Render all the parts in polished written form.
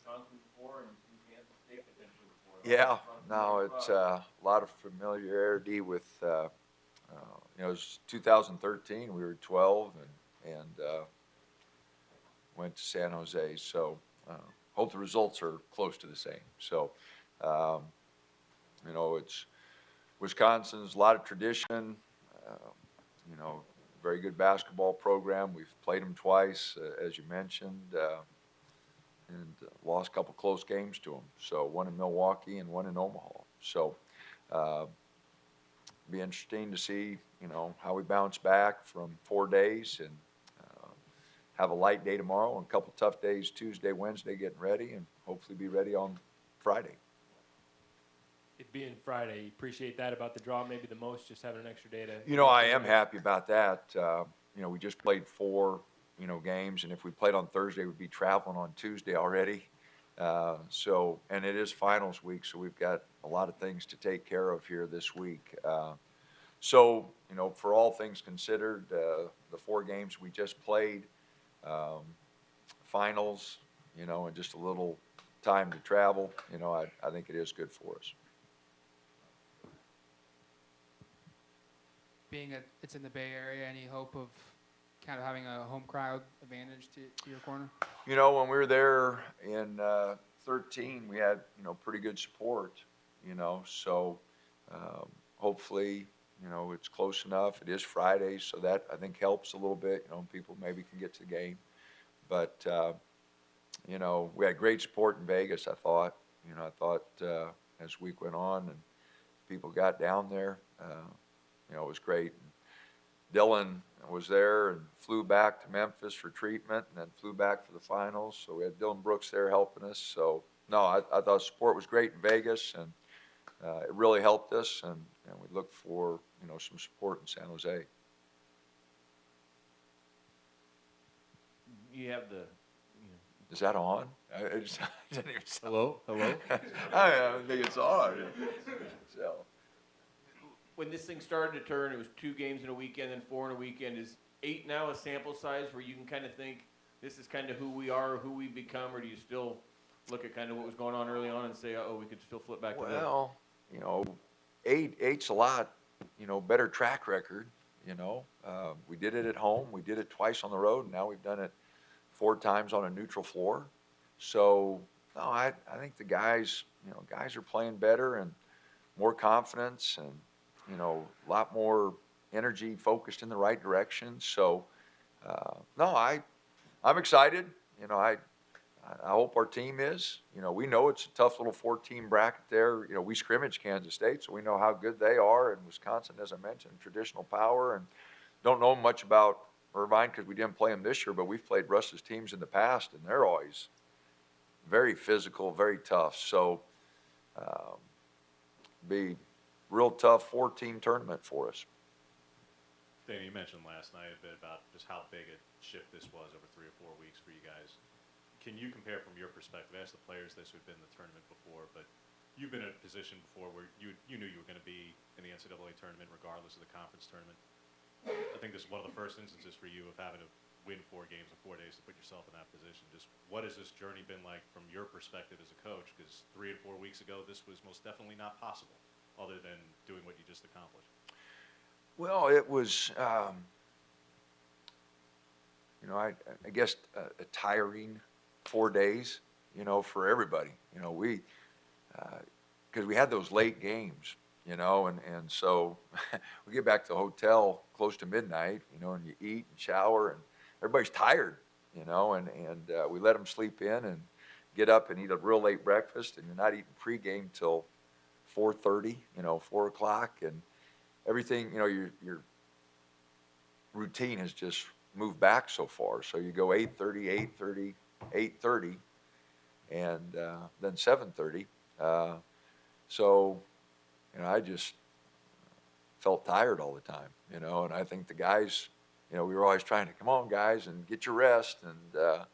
Wisconsin before and Kansas State potentially before. Yeah, no, it's a lot of familiarity with, it was 2013, we were 12 and went to San Jose. So hope the results are close to the same. So, um, it's Wisconsin's a lot of tradition, very good basketball program. We've played them twice, as you mentioned, and lost a couple close games to them. So one in Milwaukee and one in Omaha. So be interesting to see, how we bounce back from 4 days and have a light day tomorrow and a couple tough days Tuesday, Wednesday getting ready, and hopefully be ready on Friday. It being Friday, you appreciate that about the draw maybe the most, just having an extra day to. I am happy about that. We just played 4, games, and if we played on Thursday, we'd be traveling on Tuesday already. And it is finals week, so we've got a lot of things to take care of here this week. For all things considered, the 4 games we just played, finals, and just a little time to travel, I think it is good for us. Being it's in the Bay Area, any hope of kind of having a home crowd advantage to your corner? When we were there in 13, we had, pretty good support, so hopefully, it's close enough. It is Friday, so that I think helps a little bit, people maybe can get to the game. But, we had great support in Vegas, I thought. As week went on and people got down there, it was great. Dylan was there and flew back to Memphis for treatment and then flew back for the finals. So we had Dylan Brooks there helping us. So, no, I thought support was great in Vegas, and it really helped us. And we look for, some support in San Jose. You have the. Is that on? I just didn't even Hello? I think it's on. So. When this thing started to turn, it was 2 games in a weekend and 4 in a weekend. Is 8 now a sample size where you can kind of think this is kind of who we are, who we become, or do you still look at kind of what was going on early on and say, we could still flip back to that? Well, 8's a lot, better track record, We did it at home. We did it twice on the road, and now we've done it 4 times on a neutral floor. So, no, I think the guys are playing better and more confidence and, a lot more energy focused in the right direction. So, no, I'm excited. I hope our team is. We know it's a tough little 4-team bracket there. We scrimmage Kansas State, so we know how good they are. And Wisconsin, as I mentioned, traditional power. And don't know much about Irvine because we didn't play them this year, but we've played Russ's teams in the past, and they're always very physical, very tough. So, be real tough 4-team tournament for us. Danny, you mentioned last night a bit about just how big a shift this was over 3 or 4 weeks for you guys. Can you compare from your perspective? I asked the players this who've been in the tournament before, but you've been in a position before where you knew you were going to be in the NCAA tournament regardless of the conference tournament. I think this is one of the first instances for you of having to win 4 games in 4 days to put yourself in that position. Just what has this journey been like from your perspective as a coach? Because 3 and 4 weeks ago, this was most definitely not possible other than doing what you just accomplished. Well, it was, I guess a tiring 4 days, for everybody. Because we had those late games, and so we get back to the hotel close to midnight, and you eat and shower, and everybody's tired, and we let them sleep in and get up and eat a real late breakfast, and you're not eating pregame till 4:30, 4 o'clock, and everything, your routine has just moved back so far. So you go 8:30, 8:30, 8:30, and then 7:30. So, I just felt tired all the time, and I think the guys, we were always trying to, come on, guys, and get your rest, and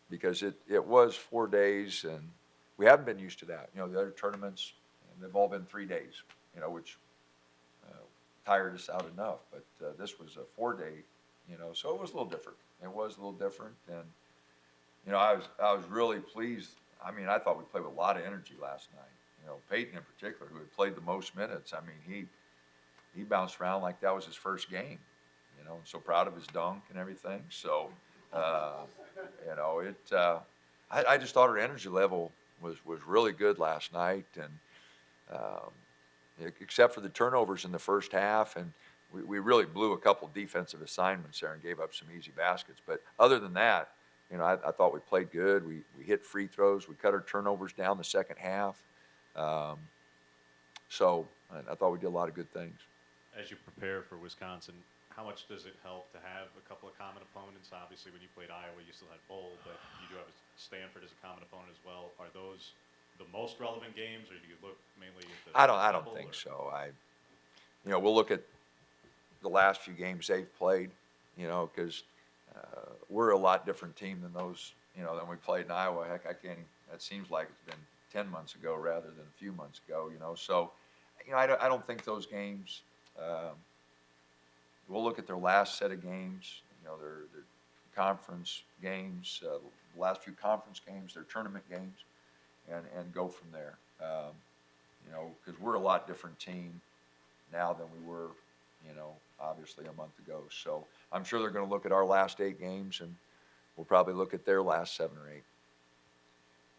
because it was 4 days, and we haven't been used to that. The other tournaments, they've all been 3 days, which tired us out enough. But this was a 4-day, so it was a little different. It was a little different, and You know, I was really pleased. I mean, I thought we played with a lot of energy last night. You know, Peyton in particular, who had played the most minutes. I mean, he bounced around like that was his first game. You know, and so proud of his dunk and everything. So, you know, I just thought our energy level was really good last night, and except for the turnovers in the first half, and we really blew a couple defensive assignments there and gave up some easy baskets. But other than that, you know, I thought we played good. We hit free throws. We cut our turnovers down the second half. So I thought we did a lot of good things. As you prepare for Wisconsin, how much does it help to have a couple of common opponents? Obviously, when you played Iowa, you still had Bowl, but you do have Stanford as a common opponent as well. Are those the most relevant games, or do you look mainly at the I don't bubble, think or? so. You know, we'll look at the last few games they've played, you know, because we're a lot different team than those, you know, than we played in Iowa. Heck, that seems like it's been 10 months ago rather than a few months ago, you know. So, you know, I don't think those games, we'll look at their last set of games, you know, their conference games, the last few conference games, their tournament games, and go from there. You know, because we're a lot different team now than we were, you know, obviously a month ago. So I'm sure they're going to look at our last 8 games, and we'll probably look at their last 7 or 8.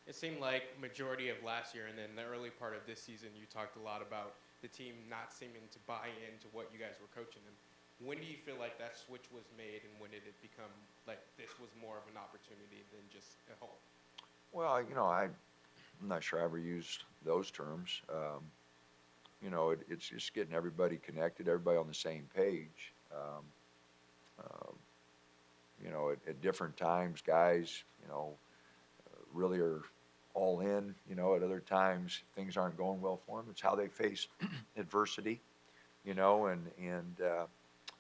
It seemed like majority of last year and then the early part of this season, you talked a lot about the team not seeming to buy into what you guys were coaching them. When do you feel like that switch was made, and when did it become like this was more of an opportunity than just a home? Well, you know, I'm not sure I ever used those terms. You know, it's just getting everybody connected, everybody on the same page. You know, at different times, guys, you know, really are all in. You know, at other times, things aren't going well for them. It's how they face adversity, you know, and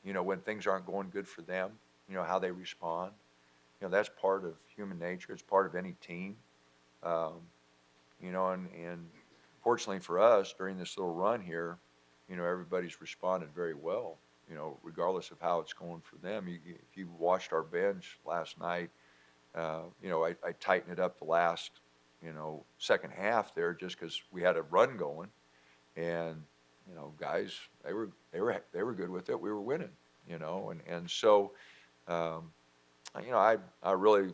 you know, when things aren't going good for them, you know, how they respond. You know, that's part of human nature. It's part of any team. You know, and fortunately for us, during this little run here, you know, everybody's responded very well, you know, regardless of how it's going for them. If you watched our bench last night, you know, I tightened it up the last, you know, second half there just because we had a run going, and you know, guys, they were good with it. We were winning, you know, and so, you know, I really,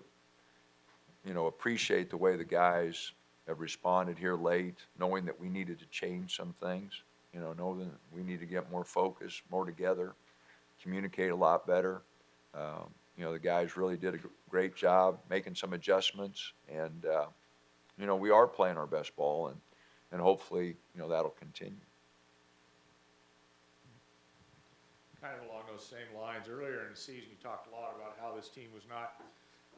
you know, appreciate the way the guys have responded here late, knowing that we needed to change some things, you know, knowing that we need to get more focused, more together, communicate a lot better. You know, the guys really did a great job making some adjustments, and you know, we are playing our best ball, and hopefully, you know, that'll continue. Kind of along those same lines, earlier in the season, you talked a lot about how this team was not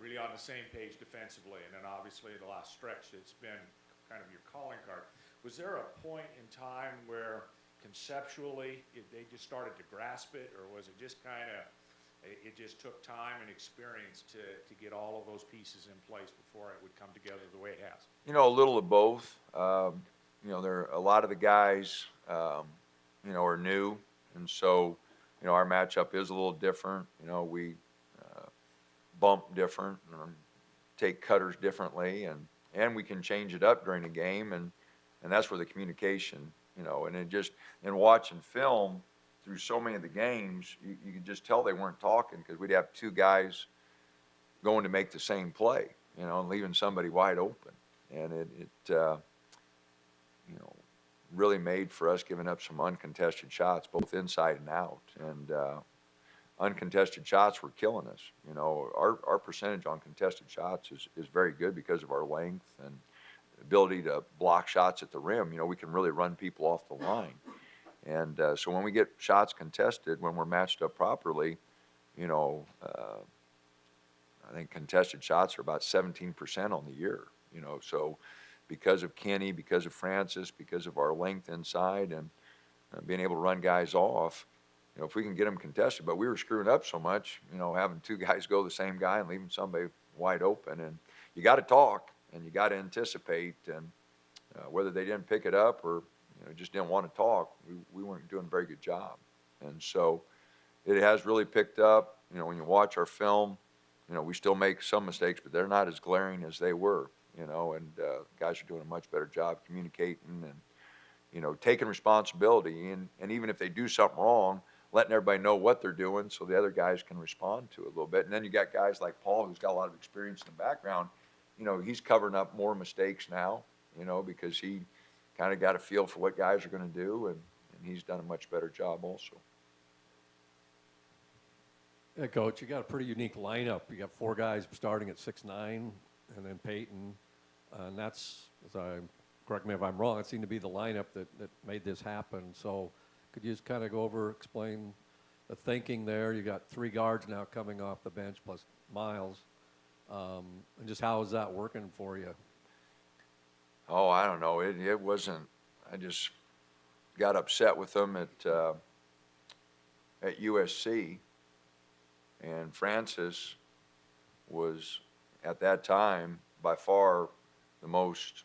really on the same page defensively, and then obviously the last stretch, it's been kind of your calling card. Was there a point in time where conceptually they just started to grasp it, or was it just kind of, it just took time and experience to get all of those pieces in place before it would come together the way it has? You know, a little of both. You know, a lot of the guys, you know, are new, and so, you know, our matchup is a little different. You know, we bump different, take cutters differently, and we can change it up during the game, and that's where the communication, you know, and it just, in watching film through so many of the games, you could just tell they weren't talking, because we'd have 2 guys going to make the same play, you know, and leaving somebody wide open, and it you know, really made for us giving up some uncontested shots, both inside and out, and uncontested shots were killing us. You know, our percentage on contested shots is very good because of our length and ability to block shots at the rim. You know, we can really run people off the line. And so when we get shots contested, when we're matched up properly, you know, I think contested shots are about 17% on the year, you know. So because of Kenny, because of Francis, because of our length inside, and being able to run guys off, you know, if we can get them contested. But we were screwing up so much, you know, having 2 guys go the same guy and leaving somebody wide open. And you got to talk, and you got to anticipate, and whether they didn't pick it up or, you know, just didn't want to talk, we weren't doing a very good job. And so it has really picked up. You know, when you watch our film, we still make some mistakes, but they're not as glaring as they were, and guys are doing a much better job communicating and, taking responsibility. And even if they do something wrong, letting everybody know what they're doing so the other guys can respond to it a little bit. And then you got guys like Paul, who's got a lot of experience in the background. He's covering up more mistakes now, because he kind of got a feel for what guys are going to do, and he's done a much better job also. Yeah, Coach, you got a pretty unique lineup. You got 4 guys starting at 6'9", and then Peyton, and that's, correct me if I'm wrong, it seemed to be the lineup that made this happen. So could you just kind of go over, explain the thinking there? You got 3 guards now coming off the bench plus Miles, and just how is that working for you? Oh, I don't know. It wasn't. I just got upset with them at USC, and Francis was at that time by far the most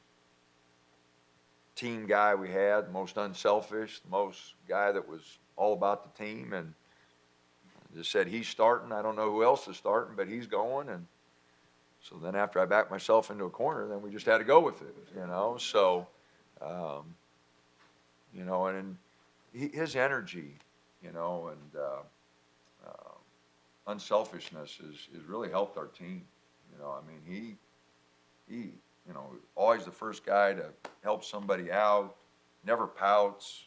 team guy we had, the most unselfish, the most guy that was all about the team, and just said he's starting. I don't know who else is starting, but he's going. And so then after I backed myself into a corner, then we just had to go with it, So, and his energy, and unselfishness has really helped our team. He always the first guy to help somebody out, never pouts.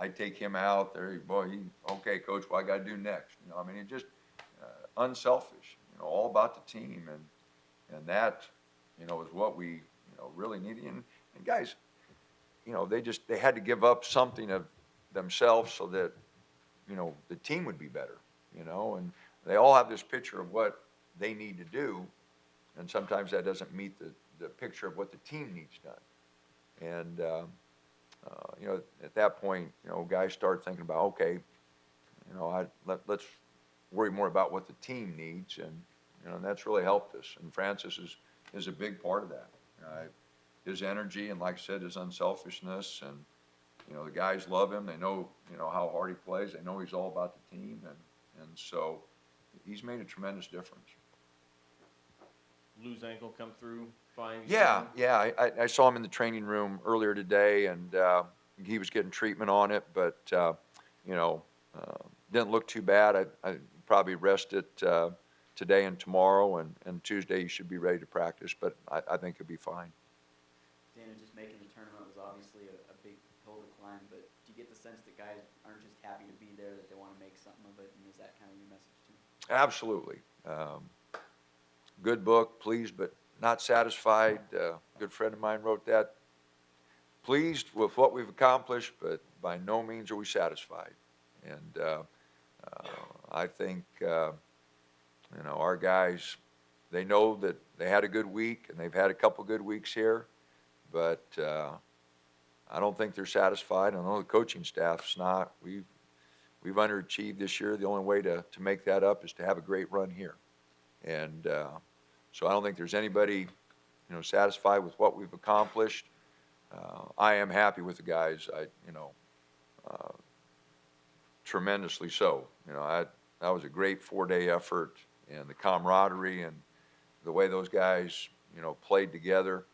I take him out there, okay, coach, what I got to do next? He just unselfish, all about the team, and that, is what we, really needed. And guys, they had to give up something of themselves so that, the team would be better, and they all have this picture of what they need to do, and sometimes that doesn't meet the picture of what the team needs done. And, at that point, guys start thinking about, okay, let's worry more about what the team needs, and that's really helped us. And Francis is a big part of that. His energy, and like I said, his unselfishness, and the guys love him. They know how hard he plays. They know he's all about the team, and so he's made a tremendous difference. Lou's ankle come through fine? Yeah. I saw him in the training room earlier today, and he was getting treatment on it, but didn't look too bad. I probably rest it today and tomorrow, and Tuesday he should be ready to practice, but I think he'll be fine. Dana, just making the tournament was obviously a big hill to climb, but do you get the sense that guys aren't just happy to be there, that they want to make something of it, and is that kind of your message too? Absolutely. Good book, pleased but not satisfied. Good friend of mine wrote that. Pleased with what we've accomplished, but by no means are we satisfied. And I think, our guys, they know that they had a good week, and they've had a couple good weeks here, but I don't think they're satisfied. I know the coaching staff's not. We've underachieved this year. The only way to make that up is to have a great run here. And so I don't think there's anybody, satisfied with what we've accomplished. I am happy with the guys. Tremendously so. That was a great 4-day effort, and the camaraderie and the way those guys, played together.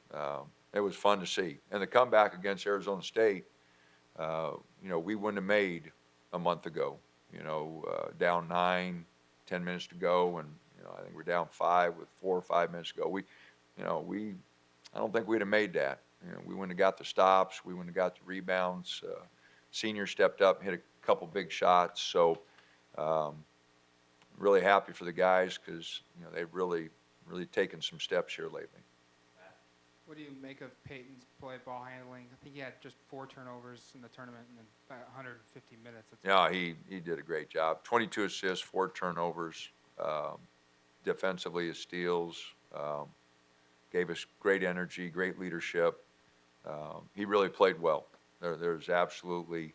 It was fun to see. And the comeback against Arizona State, we wouldn't have made a month ago. Down 9, 10 minutes to go, and I think we're down 5 with 4 or 5 minutes to go. I don't think we'd have made that. We wouldn't have got the stops. We wouldn't have got the rebounds. Senior stepped up, hit a couple big shots. So really happy for the guys, because they've really taken some steps here lately. What do you make of Peyton's play, ball handling? I think he had just 4 turnovers in the tournament in about 150 minutes. Yeah, he did a great job. 22 assists, 4 turnovers. Defensively, his steals. Gave us great energy, great leadership. He really played well. There's absolutely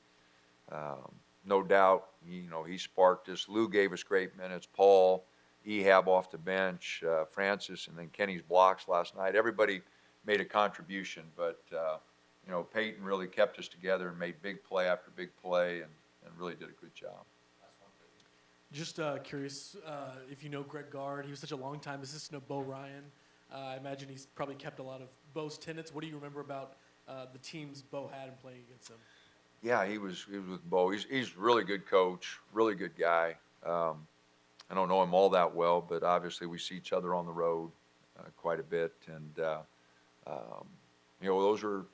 no doubt. He sparked us. Lou gave us great minutes. Paul, Ehab off the bench, Francis, and then Kenny's blocks last night. Everybody made a contribution, but Peyton really kept us together and made big play after big play, and really did a good job. Just curious if you know Greg Gard. He was such a long-time assistant of Bo Ryan. I imagine he's probably kept a lot of Bo's tenets. What do you remember about the teams Bo had in playing against him? Yeah, he was with Bo. He's a really good coach, really good guy. I don't know him all that well, but obviously we see each other on the road quite a bit. And, those are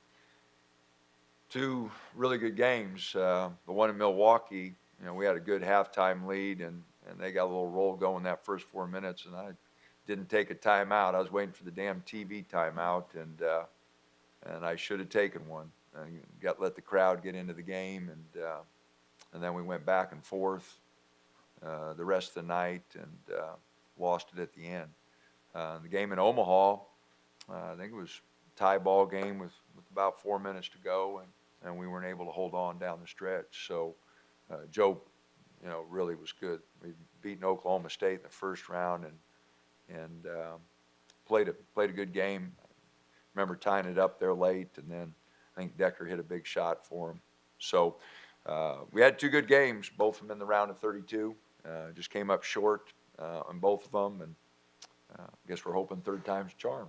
two really good games. The one in Milwaukee, we had a good halftime lead, and they got a little roll going that first 4 minutes, and I didn't take a timeout. I was waiting for the damn TV timeout, and I should have taken one. Let the crowd get into the game, and then we went back and forth the rest of the night and lost it at the end. The game in Omaha, I think it was a tie ball game with about 4 minutes to go, and we weren't able to hold on down the stretch. So Joe, really was good. We beaten Oklahoma State in the first round and played a good game. Remember tying it up there late, and then I think Decker hit a big shot for him. So we had two good games, both of them in the round of 32. Just came up short on both of them, and I guess we're hoping third time's a charm.